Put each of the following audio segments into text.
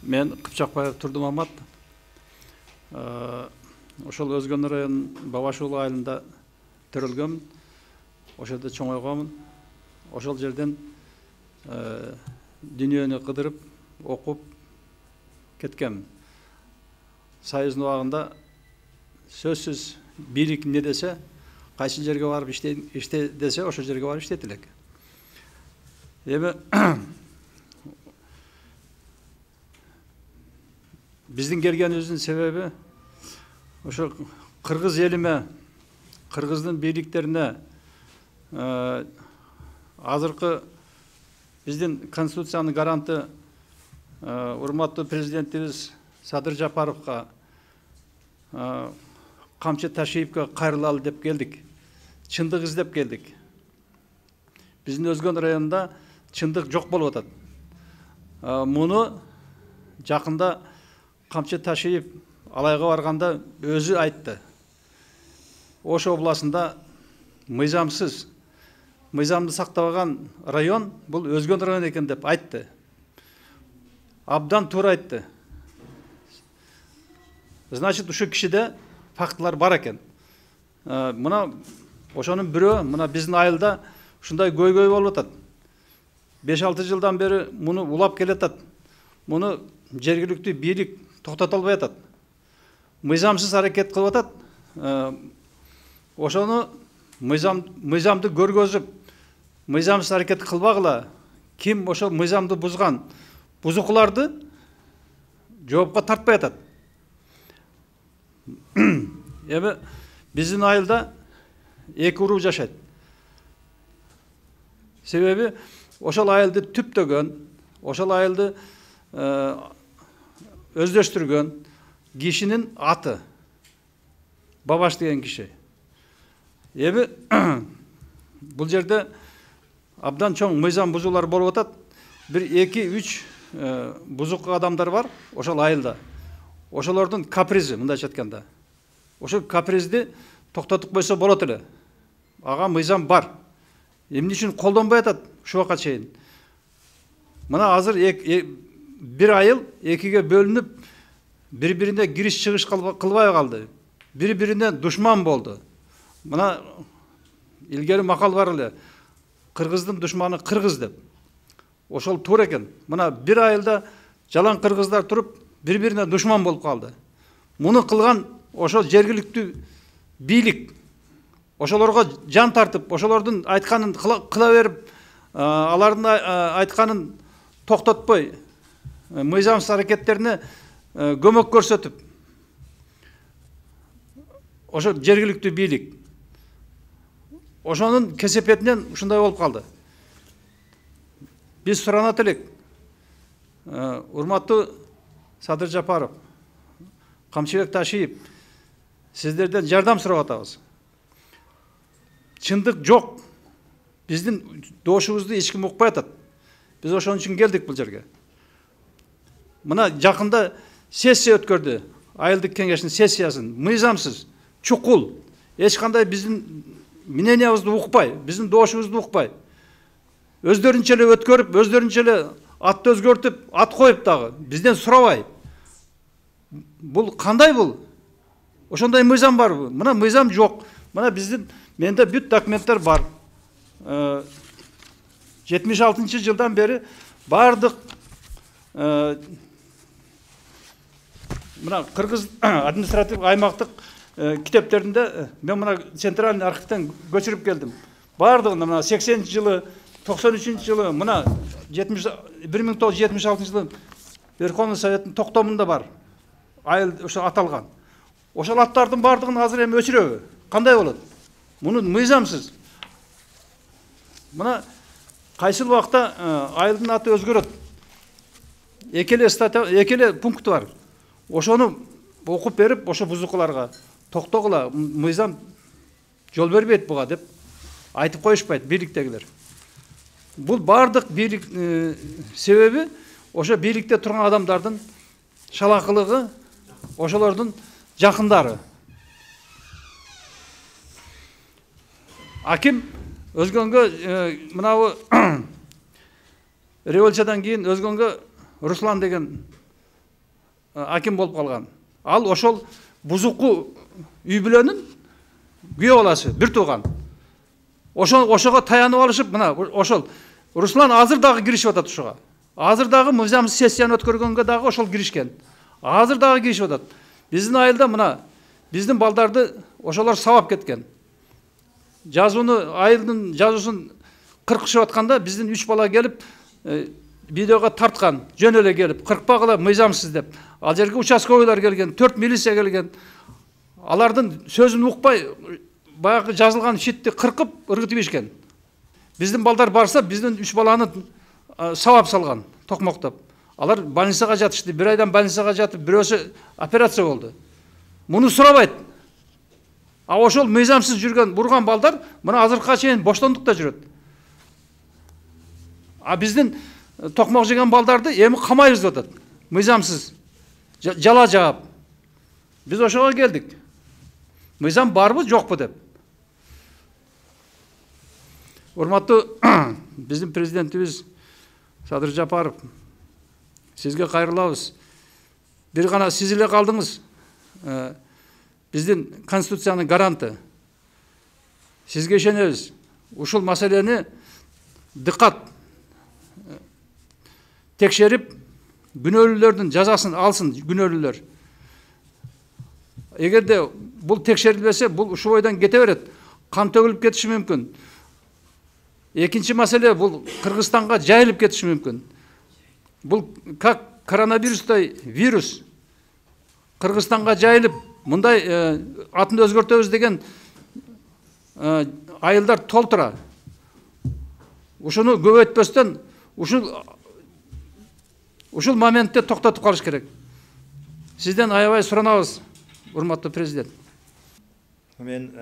Мен Кыпчакбаев Турдумамат. Ошол Өзгөн районунун Бабашуулу айылында төрөлгөм. Ошолда чоңойгомун. Ошол жерден дүйнөнү кыдырып, окуп кеткем. Союздун убагында сөзсүз бийлик эмне десе, кайсы жерге барып иште десе, ошол жерге барып иштейт элек. Эми биздин келгенибиздин себеби ошо кыргыз элиме, кыргыздын бийликтерине азыркы биздин конституциянын гаранты урматтуу президентибиз Садыр Жапаровго камчы Ташиевге кайрылалы деп келдик. Чындык издеп келдик. Биздин Өзгөн районунда чындык жок болуп атат. Муну жакында камчы Ташиев алайга барганда өзү айтты. Ош областында мыйзамды сактабаган район бул Өзгөн району экен деп айтты. Абдан туура айтты. Значит, ушу кишиде фактылар бар экен. Мына ошонун бирөө мына биздин айылда ушундай көйгөй болуп атат. 5-6 жылдан бери муну улап келатат. Муну жергиликтүү бийлик токтото албай атат. Мыйзамсыз аракет кылып атат. Ошону мыйзамды көргөзүп, мыйзамсыз аракет кылбагыла, ким ошол мыйзамды бузган бузукуларды жоопко тартпай атат. Эми биздин айылда 2 уруу жашайт. Себеби ошол айылды түптөгөн, ошол айылды өздөштүргөн кишинин аты Бабаш деген киши. Эми бул жерде абдан чоң мыйзам бузуулар болуп атат. 1-2-3 бузук адамдар бар ошол айылда. Ошолордун капризи, мындайча айтканда. Ошол капризди токтотуп койсо болот эле. Ага мыйзам бар. Эмне үчүн колдонбой атат ушул убакка чейин? Мына азыр бир айыл экиге бөлүнүп, бири-бирине кириш-чыгыш кылбай калды. Бири-бирине душман болду. Мына илгери макал бар эле. Кыргыздын душманы кыргыз деп. Ошол туура экен. Мына бир айылда жалаң кыргыздар туруп, бири-бирине душман болуп калды. Муну кылган ошол жергиликтүү бийлик. Ошолорго жан тартып, ошолордун айтканын кыла берип, алардын айтканын токтотпой, мыйзамсыз аракеттерине көмөк көрсөтүп, ошо жергиликтүү бийлик. Ошонун кесепетинен ушундай болуп калды. Биз суранат элек. Урматтуу Садыр Жапаров, Камчыбек Ташиев, сиздерден жардам сурап атабыз. Чындык жок. Биздин доошубузду эч ким укпай атат. Биз ошон үчүн келдик бул жерге. Мына жакында сессия өткөрдү. Айылдык кеңештин сессиясын мыйзамсыз, чукул, эч кандай биздин мнениябызды укпай, биздин доошубузду укпай. Өздөрүнчө эле өткөрүп, өздөрүнчө эле атты өзгөртүп, ат коюп дагы бизден сурабай. Бул кандай бул? Ошондой мыйзам барбы? Мына мыйзам жок. Мына биздин менде бүт документтер бар. 76 жылдан бери бардык мына кыргыз административ аймактык китептеринде мен мына центральный архивден көчүрүп келдим. Бардыгында мына 80 жылы, 93 жылы, мына 1976 жылы Верховный Советтин токтомунда бар. Айыл ошо аталган. Ошол аттардын бардыгын азыр эми өчүрөбү? Кандай болот? Муну мыйзамсыз. Мына кайсыл убакта айылдын аты өзгөрөт. Экеле пункт бар. Ошону окуп берип, ошо бузукуларга токтогула, мыйзам жол бербейт буга деп айтып коюшпайт бийликтегилер. Бул бардык бийлик себеби ошо бийликте турган адамдардын шалакылыгы, ошолордун жакындары. Аким Өзгөнгө мынабы революциядан кийин Өзгөнгө Руслан деген аким болуп калган. Ал ошол бузуку үй бүлөнүн күйөө баласы, бир тууган. Ошого таянып алышып, мына ошол Руслан азыр дагы киришип атат ушуга. Азыр дагы мыйзамсыз сессияны өткөргөнгө дагы ошол киришкен. Азыр дагы киришип атат. Биздин айылда мына биздин балдарды ошолор сабап кеткен. Жазууну, айылдын жазуусун кыркышып атканда биздин 3 бала келип видеого тарткан, жөн эле келип, кыркпагыла мыйзамсыз деп. Ал жерге участковыйлар келген, 4 милиция келген. Алардын сөзүн укпай, баягы жазылган шитти кыркып, ыргытып ишкен. Биздин балдар барса, биздин 3 баланы сабап салган, токмоктоп. Алар больницага жатышты, 1 айдан больницага жатып, бирөөсү операция болду. Муну сурабайт. А ошол мыйзамсыз жүргөн, бурган балдар мына азыркыга чейин боштондукта жүрөт. А биздин токмок жеген балдарды эми камайбыз деп атат. Мыйзамсыз. Жала жаап. Биз ошого келдик. Мыйзам барбы, жокпу деп. Урматтуу биздин президентибиз Садыр Жапаров, сизге кайрылабыз. Бир гана сиз эле калдыңыз. Биздин конституциянын гаранты. Сизге ишенебиз. Ушул маселени дыккат текшерип, күнөөлүүлөрдүн жазасын алсын күнөөлүүлөр. Эгерде бул текшерилбесе, бул ушул бойдон кете берет. Кан төгүлүп кетиши мүмкүн. Экинчи маселе, бул Кыргызстанга жайылып кетиши мүмкүн. Бул как коронавирустай вирус Кыргызстанга жайылып, мындай атын өзгөртөбүз деген айылдар толтура. Ушуну көбөйтпөстөн, ушул моментте токтотуп калыш керек. Сизден аябай суранабыз, урматтуу президент. Мен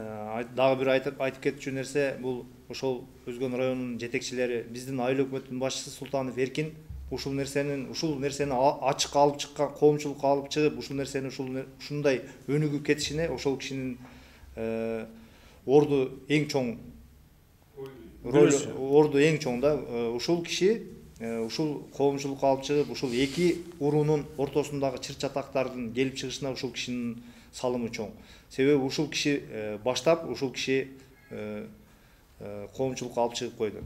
дагы бир айтып кетчү нерсе, бул ошол Өзгөн районунун жетекчилери, биздин айыл өкмөтүнүн башчысы Султанов Эркин ушул нерсени ачыкка алып чыккан, коомчулукка алып чыгып, ушул нерсени ушундай өнүгүп кетишине ошол кишинин орду эң чоң да. Ушул киши ушул коомчулукка алып чыгып, ушул эки уруунун ортосундагы чыр чатактардын келип чыгышына ушул кишинин салымы чоң. Себеби ушул киши баштап, ушул киши коомчулукка алып чыгып койду.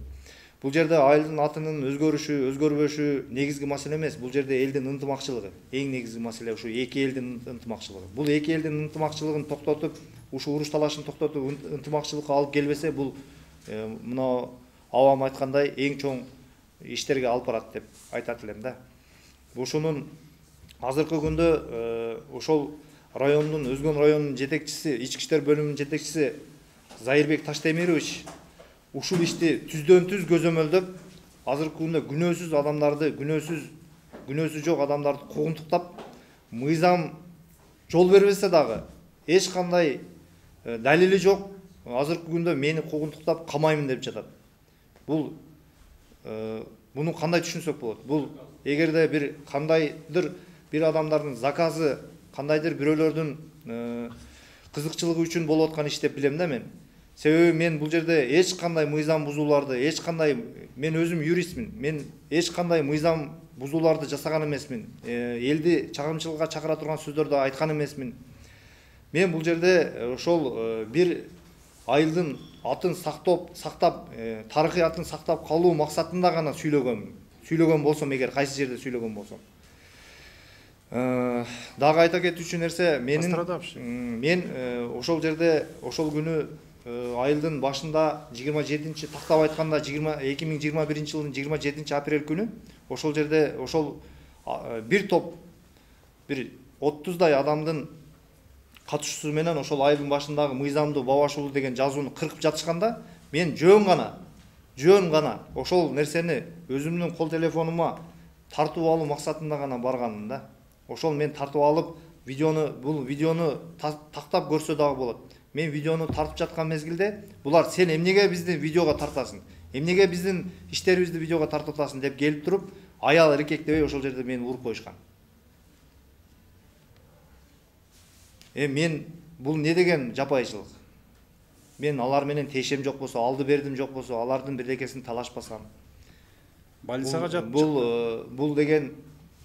Бул жерде айылдын атынын өзгөрүшү, өзгөрбөшү негизги маселе эмес. Бул жерде элдин ынтымакчылыгы. Эң негизги маселе ушу эки элдин ынтымакчылыгы. Бул эки элдин ынтымакчылыгын токтотуп, ушу уруш талашын токтотуп, ынтымакчылыкка алып келбесе, бул мына авам айткандай эң чоң иштерге алып барат деп айтат элем да. Ушунун азыркы күндө ошол райондун, Өзгөн районунун жетекчиси, ички иштер бөлүмүнүн жетекчиси Зайырбек Таштемирович ушул ишти түздөн түз көзөмөлдөп, азыркы күндө күнөөсүз адамдарды, күнөөсү жок адамдарды куугунтуктап, мыйзам жол бербесе дагы эч кандай далили жок, азыркы күндө мени куугунтуктап камаймын деп жатат. Буну кандай түшүнсөк болот? Бул эгерде бир кандайдыр бир адамдардын заказы, кандайдыр бирөөлөрдүн кызыкчылыгы үчүн болуп аткан иш деп билем да мен. Себеби мен бул жерде эч кандай мыйзам бузууларды, мен өзүм юристмин. Мен эч кандай мыйзам бузууларды жасаган эмесмин. Элди чагымчылыкка чакыра турган сөздөрдү айткан эмесмин. Мен бул жерде ошол бир айылдын атын сактап, тарыхый атын сактап калуу максатында гана сүйлөгөн болсом, эгер кайсы жерде сүйлөгөн болсом. Дагы айта кетүүчү нерсе, мен ошол жерде, ошол күнү айылдын башында 27-чи тактап айтканда 2021 жылдын 27 апрель күнү ошол жерде бир топ бир 30дай адамдын катышуусу менен ошол айылдын башындагы мыйзамдуу Бабашулуу деген жазууну кыркып жатышканда, мен жөн гана ошол нерсени өзүмдүн кол телефонума тартып алуу максатында гана барганмын да. Ошол мен тартып алып, бул видеону тактап көрсө дагы болот. Мен видеону тартып жаткан мезгилде, булар сен эмнеге бизди видеого тартасың? Эмнеге биздин иштерибизди видеого тартып атасың деп келип туруп, аял эркектебей ошол жерде мени уруп коюшкан. Мен бул не деген жапайчылык? Мен алар менен тиешем жок болсо, алды бердим жок болсо, алардын бирдекесин талашпасам. Больницага жатып бул деген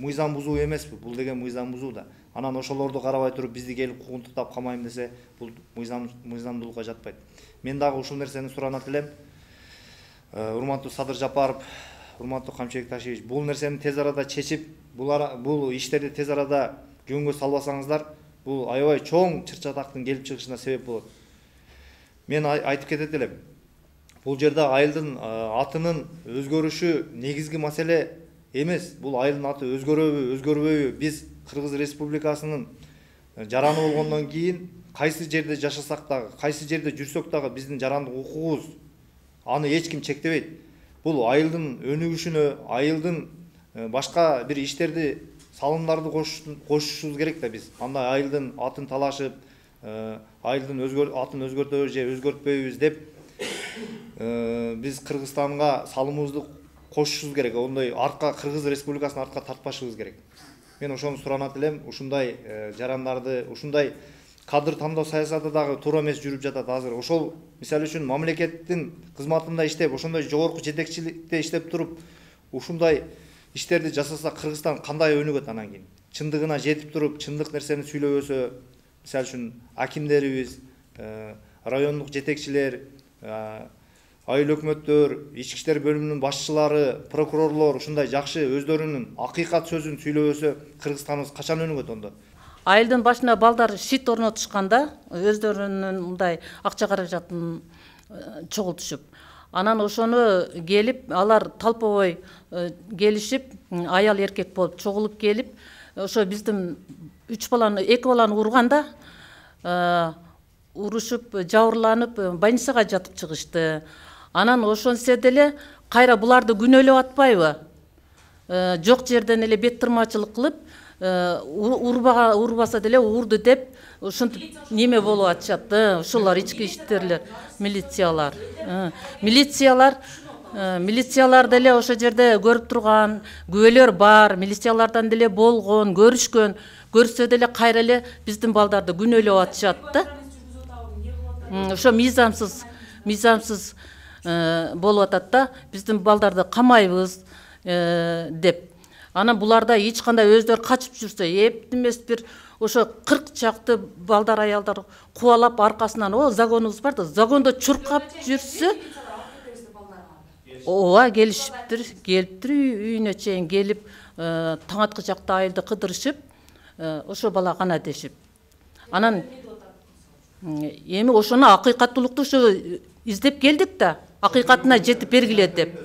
мыйзам бузуу эмеспи, бул деген мыйзам бузуу да. Анан ошолорду карабай туруп бизди келип куугунтуктап камайм десе, бул мыйзамдуулукка жатпайт. Мен дагы ушул нерсени суранат элем. Урматтуу Садыр Жапаров, урматтуу Камчыбек Ташевич, бул нерсени тез арада чечип, бул иштерди тез арада жөнгө салбасаңыздар, бул аябай чоң чыр-чатактын келип чыгышына себеп болот. Мен айтып кетет элем. Бул жерде айылдын атынын өзгөрүшү негизги маселе эмес. Бул айылдын аты өзгөрөбү, өзгөрбөйбү? Биз Кыргыз Республикасынын жараны болгондон кийин кайсы жерде жашасак дагы, кайсы жерде жүрсөк дагы биздин жарандык укугубуз аны эч ким чектебейт. Бул айылдын өнүгүшүнө, айылдын башка бир иштерди, салымдарды кошушубуз керек да биз. Анда айылдын атын талашып, айылдын атын өзгөртөбүз же өзгөртпөйбүз деп биз Кыргызстанга салымыбызды кошушубуз керек. Ондой артка Кыргыз Республикасынын артка тартпашыбыз керек. Мен ошону суранат элем. Ушундай жарандарды, ушундай кадр тандоо саясаты дагы туура эмес жүрүп жатат азыр. Ошол мисалы үчүн мамлекеттин кызматында иштеп, ошондой жогорку жетекчиликте иштеп туруп, ушундай иштерди жасаса Кыргызстан кандай өнүгөт анан кийин? Чындыгына жетип туруп, чындык нерсени сүйлөбөсө, мисалы үчүн акимдерибиз, райондук жетекчилер, айыл өкмөттөр, ички иштер бөлүмүнүн башчылары, прокурорлор ушундай жакшы өздөрүнүн акыйкат сөзүн сүйлөбөсө, Кыргызстаныбыз качан өнүгөт ондо? Айылдын башына балдар шит орнотушканда өздөрүнүн мындай акча каражатын чогултушуп, анан ошону келип алар талпобой келишип, аял эркек болуп чогулуп келип, ошо биздин 2 баланы урганда урушуп, жабырланып, больницага жатып чыгышты. Анан ошонсе деле кайра буларды күнөөлөп атпайбы? Жок жерден эле бет тырмачылык кылып, урбаса деле урду деп ушинтип неме болуп атышат. Ушулар ички иштерлер, милициялар. Милициялар деле ошо жерде көрүп турган, күбөлөр бар, милициялардан деле болгон, көрүшкөн, көрсө деле кайра эле биздин балдарды күнөөлөп атышат да. Ошо мыйзамсыз болуп атат да, биздин балдарды камайбыз деп. Анан буларда эч кандай өздөрү качып жүрсө, эптемес бир ошо 40 чакты балдар, аялдар кубалап аркасынан, загонубуз бар да, загондо чуркап жүрсө, ооба келишиптир, келиптир үйүнө чейин келип, таң аткы жакта айылды кыдырышып, ошо бала гана дешип. Анан эми ошону акыйкаттуулукту ошо издеп келдик да, акыйкатына жетип бергиле деп.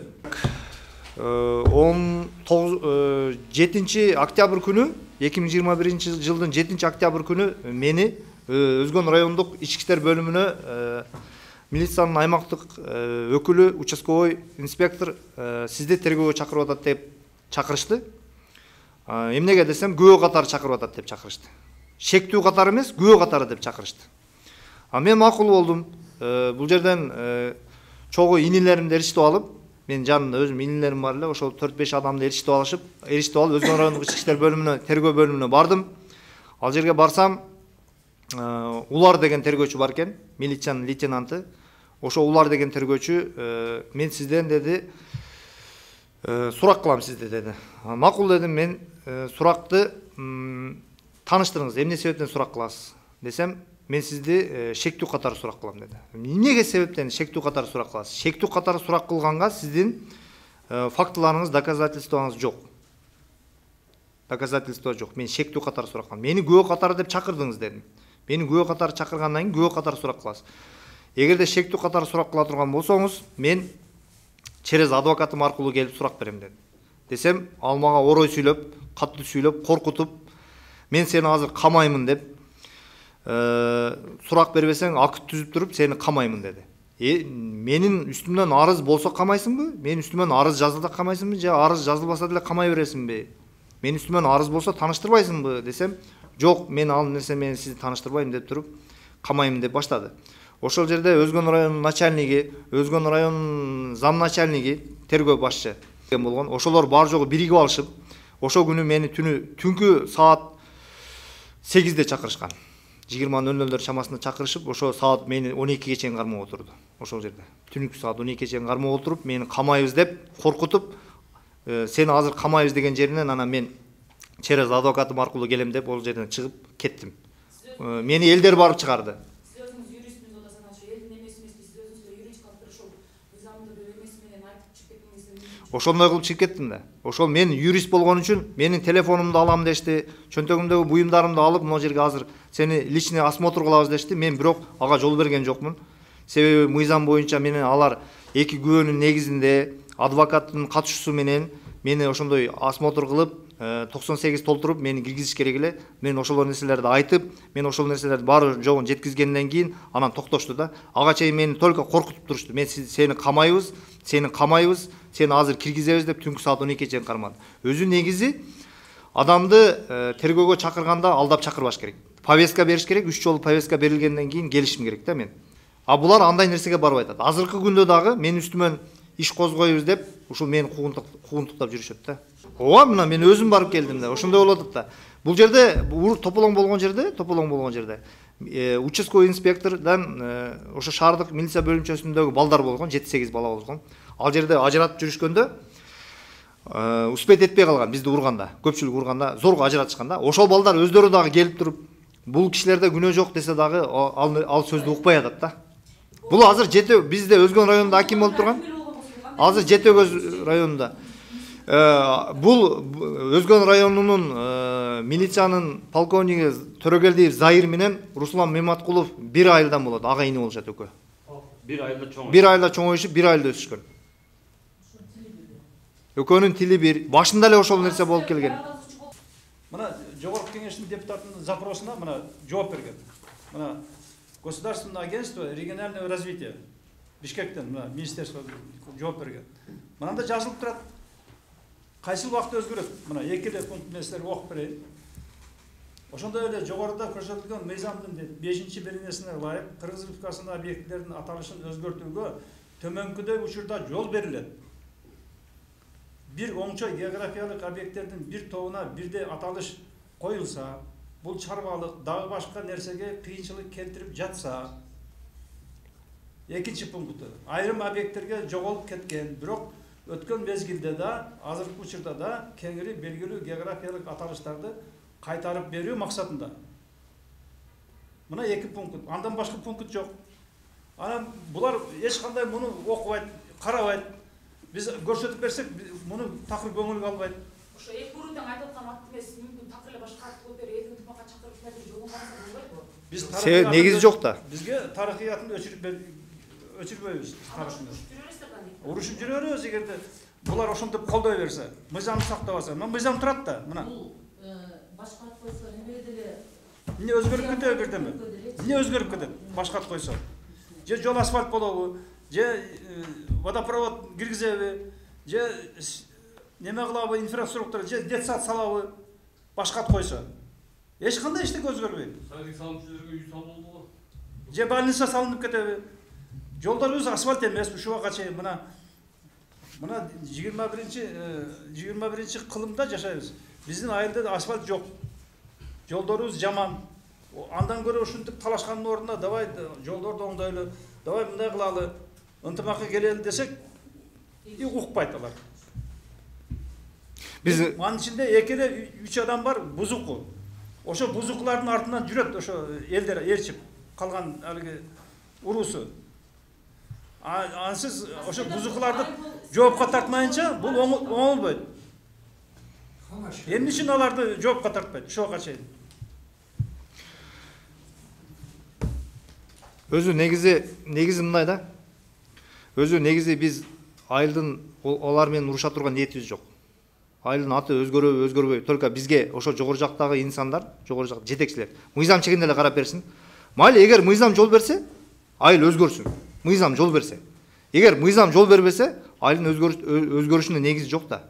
7 октябрь күнү, 2021 жылдын 7 октябрь күнү мени Өзгөн райондук ички иштер бөлүмүнө милициянын аймактык өкүлү, участковой инспектор сизди тергөөгө чакырып атат деп чакырышты. Эмнеге десем, күбө катары чакырып атат деп чакырышты. Шектүү катары эмес, күбө катары деп чакырышты. Мен макул болдум. Бул жерден чогуу инилеримди эричтип алып, мен жанымда өзүм инилерим бар эле, ошол 4-5 адамды эричтип алып, Өзгөн райондук ички иштер бөлүмүнө, тергөө бөлүмүнө бардым. Ал жерге барсам, Улар деген тергөөчү бар экен, милициянын лейтенанты. Ошо Улар деген тергөөчү мен сизден деди, сурак кылам сизди деди. Макул дедим, мен суракты тааныштырыңыз, эмне себептен сурак кыласыз десем, мен сизди шектүү катары сурак кылам деди. Эмнеге себептен шектүү катары сурак кыласыз? Шектүү катары сурак кылганга сиздин фактыларыңыз, доказательствоңуз жок. Доказательство жок. Мен шектүү катары сурак кылам. Мени күбө катары деп чакырдыңыз дедим. Мени күбө катары чакыргандан кийин күбө катары сурак кыласыз. Эгерде шектүү катары сурак кыла турган болсоңуз, мен через адвокатым аркылуу келип сурак берем дедим. Десем, ал мага орой сүйлөп, катты сүйлөп, коркутуп, мен сени азыр камаймын деп, сурак бербесең акт түзүп туруп сени камаймын деди. Менин үстүмдөн арыз болсо камайсыңбы? Менин үстүмдөн арыз жазылса камайсыңбы? Же арыз жазылбаса деле камай бересиңби? Менин үстүмдөн арыз болсо тааныштырбайсыңбы десем, жок, мен ал нерсе менен сизди тааныштырбайм деп туруп, камайм деп баштады. Ошол жерде Өзгөн районунун начальниги, Өзгөн районунун зам начальниги, тергөө башчы болгон. Ошолор бар жогу биригип алышып, ошол күнү мени түнкү саат 8-де чакырышкан. 20:00 чамасында чакырышып, ошо саат мени 12-ге чейин кармап отурду. Ошол жерде. Түнкү саат 12-ге чейин кармап отуруп, мени камайбыз деп коркутуп, сени азыр камайбыз деген жеринен анан мен через адвокатым аркылуу келем деп ол жерден чыгып кеттим. Мени элдер барып чыгарды. Сиз өзүңүз юристмин деп атасаңыз, ошо элдин эмеси эмеспи, сиз өзүңүз юридикалык бир ошол мыйзамдуу бир эмеси менен айтып чыгып кеттиңиз. Ошондой кылып чыгып кеттим да. Ошол мен юрист болгон үчүн менин телефонумду алам дешти, чөнтөгүмдөгү буюмдарымды алып мына жерге азыр сени личный осмотр кылабыз дешти. Мен бирок ага жол берген жокмун. Себеби мыйзам боюнча менен алар эки күбөнүн негизинде адвокаттын катышуусу менен мени ошондой осмотр кылып 98 толтуруп мени киргизиш керек эле. Мен ошол нерселерди айтып, мен ошол нерселерди баары жогун жеткизгенден кийин анан токтошту да. Ага чейин мени только коркутуп турушту. Мен сени камайбыз, сени азыр киргизебиз деп түнкү саат 12 чейин кармады. Өзү негизи адамды тергөөгө чакырганда алдап чакырбаш керек. Повестка бериш керек, 3 жолу повестка берилгенден кийин келишим керек да мен. А булар андай нерсеге барбай атат. Азыркы күндө дагы мен үстүмөн иш козгойбуз деп ушул мени куугунтуктап жүрүшөт да. Ооба, мына мен өзүм барып келдим да. Ошондой болуп атат да. Бул жерде тополоң болгон жерде участковый инспектордан ошо шаардык милиция бөлүмчөсүндөгү балдар болгон, 7-8 бала болгон. Ал жерде ажыратып жүрүшкөндө успеть этпей калган, бизди урганда, көпчүлүк урганда, зорго ажыратышканда. Ошол балдар өздөрү дагы келип туруп, бул кишилерде күнөө жок десе дагы ал сөздү укпай атат да. Бул азыр бизде Өзгөн районунда аким болуп турган. Азыр Жетөгөз районунда. Бул Өзгөн районунун милициянын полковниги Төрөгелдиев Заир менен Руслан Мематкулов 1 айылдан болот, ага ини болушат экөө. 1 айылда чоң. 1 айылда чоңоюшуп, 1 айылда өсүшкөн. Экөөнүн тили бир, башында эле ошол нерсе болуп келген. Мына жогорку кеңештин депутатынын запросуна мына жооп берген. Мына Государственное агентство регионального развития Бишкектен мына министерство жооп берген. Мынанда жазылып турат. Кайсыл убакытта өзгөрөт? Мына 2 эле пункт нерселер окуп берейин. Ошондой эле жогоруда көрсөтүлгөн мыйзамдын 5-беренесине ылайык Кыргыз Республикасынын объектилеринин аталышын өзгөртүүгө төмөнкүдөй учурда жол берилет. Бир оңчой географиялык объекттердин бир тобуна бирдей аталыш коюлса, бул чарбалык дагы башка нерсеге кыйынчылык келтирип жатса. Экинчи пункту. Айрым объекттерге жоголуп кеткен, бирок өткөн мезгилде да, азыркы учурда да кеңири белгилүү географиялык аталыштарды кайтарып берүү максатында. Мына 2 пункт. Андан башка пункт жок. Анан булар эч кандай муну окубайт, карабайт. Биз көрсөтүп берсек, муну такыр көңүлгө албайт. Ошо эки бурундан айтып аткан акт эмес, мүмкүн такыр эле башка акт болуп берип, элдин тымакка чакырып берип жолун караса болбойбу? Биз негизи жок да. Бизге тарыхыятын өчүрбөйбүз тарыхын. Урушуп жүрөбүз эгерде булар ошентип колдой берсе, мыйзамды сактабаса. Мына мыйзам турат да, мына. Бул башка ат койсо эмне деле Эмне өзгөрүп кетеби бирдеме? Эмне өзгөрүп кетет? Башка ат койсо. Же жол асфальт болобу, же водопровод киргизеби, же неме кылабы, инфраструктура, же детсад салабы, башка ат койсо. Эч кандай эчтеке өзгөрбөйт. Садик салымчыларга үй салынды го. Же больница салынып кетеби. Жолдорубуз асфальт эмес, ушул убакка чейин мына 21-чи кылымда жашайбыз. Биздин айылда асфальт жок. Жолдорубуз жаман. Андан көрө ушинтип талашкандын ордуна давай жолдорду оңдойлу, давай мындай кылалы, ынтымакка келели десек, укпайт алар. Биз анын ичинде 2 эле 3 адам бар, бузуку. Ошо бузукулардын артынан жүрөт ошо элдер ээрчип калган алыгы уруусу. Ансыз ошо бузукуларды жоопко тартмайынча бул оңолбойт. Эмне үчүн аларды жоопко тартпайт ошого чейин? өзү негизи мындай да. Өзү негизи биз айылдын алар менен уруша турган ниетибиз жок. Айылдын аты өзгөрбөй, только бизге ошо жогору жактагы инсандар, жогору жак жетекчилер мыйзам чегинде эле карап берсин. Майли, эгер мыйзам жол берсе, айыл өзгөрсүн. Мыйзам жол берсе. Эгер мыйзам жол бербесе, айылдын өзгөрүшүнө негизи жок да.